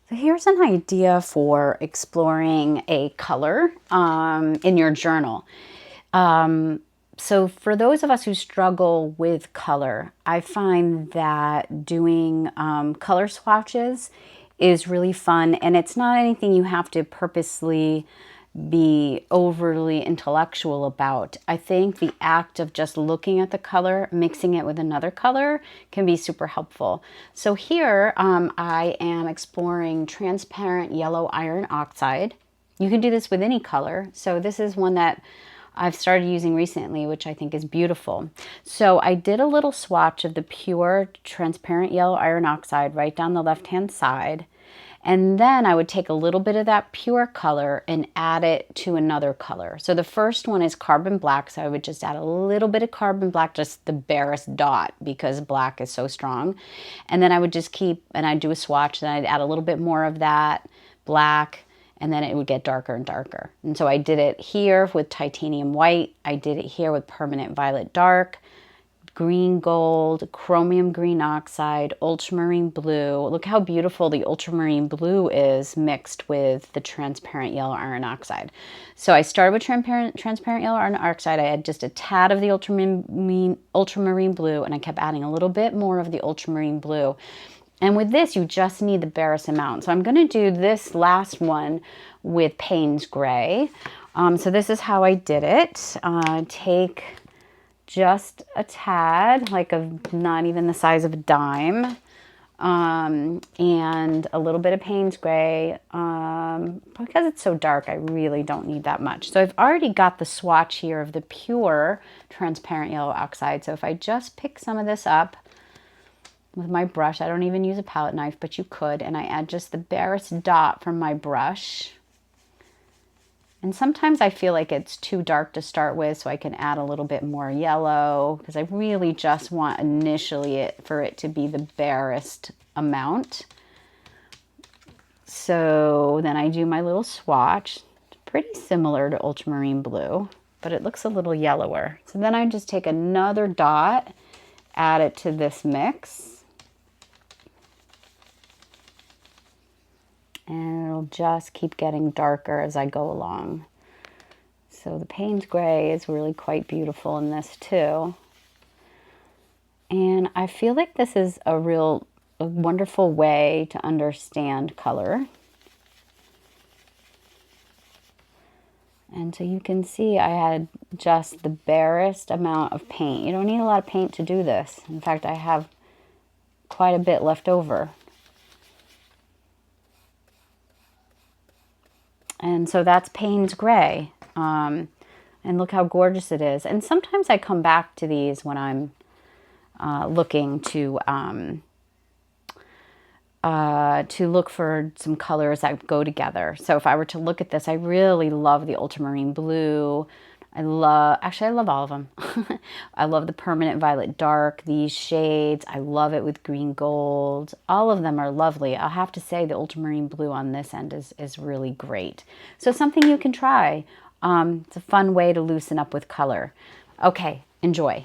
So here's an idea for exploring a color in your journal. So for those of us who struggle with color, I find that doing color swatches is really fun, and it's not anything you have to purposely be overly intellectual about. I think the act of just looking at the color, mixing it with another color can be super helpful. So here I am exploring Transparent Yellow Iron Oxide. You can do this with any color. So this is one that I've started using recently, which I think is beautiful. So I did a little swatch of the pure Transparent Yellow Iron Oxide right down the left-hand side. And then I would take a little bit of that pure color and add it to another color. So the first one is carbon black. So I would just add a little bit of carbon black, just the barest dot, because black is so strong. And then I would just keep, and I'd do a swatch, then I'd add a little bit more of that black, and then it would get darker and darker. And so I did it here with titanium white. I did it here with permanent violet dark, green gold, chromium green oxide, ultramarine blue. Look how beautiful the ultramarine blue is mixed with the transparent yellow iron oxide. So I started with transparent yellow iron oxide. I had just a tad of the ultramarine blue, and I kept adding a little bit more of the ultramarine blue. And with this, you just need the barest amount. So I'm going to do this last one with Payne's Gray. So this is how I did it. Take just a tad, like not even the size of a dime, and a little bit of Payne's Gray. Because it's so dark, I really don't need that much. So I've already got the swatch here of the pure transparent yellow oxide. So if I just pick some of this up with my brush, I don't even use a palette knife, but you could, and I add just the barest dot from my brush. And sometimes I feel like it's too dark to start with, so I can add a little bit more yellow, because I really just want initially for it to be the barest amount. So then I do my little swatch. It's pretty similar to ultramarine blue, but it looks a little yellower. So then I just take another dot, add it to this mix. And it'll just keep getting darker as I go along. So the Payne's Gray is really quite beautiful in this too. And I feel like this is a wonderful way to understand color. And so you can see I had just the barest amount of paint. You don't need a lot of paint to do this. In fact, I have quite a bit left over. And so that's Payne's Gray. And look how gorgeous it is. And sometimes I come back to these when I'm looking to look for some colors that go together. So if I were to look at this, I really love the ultramarine blue. Actually, I love all of them. I love the permanent violet dark, these shades. I love it with green gold. All of them are lovely. I'll have to say the ultramarine blue on this end is really great. So something you can try. It's a fun way to loosen up with color. Okay, enjoy.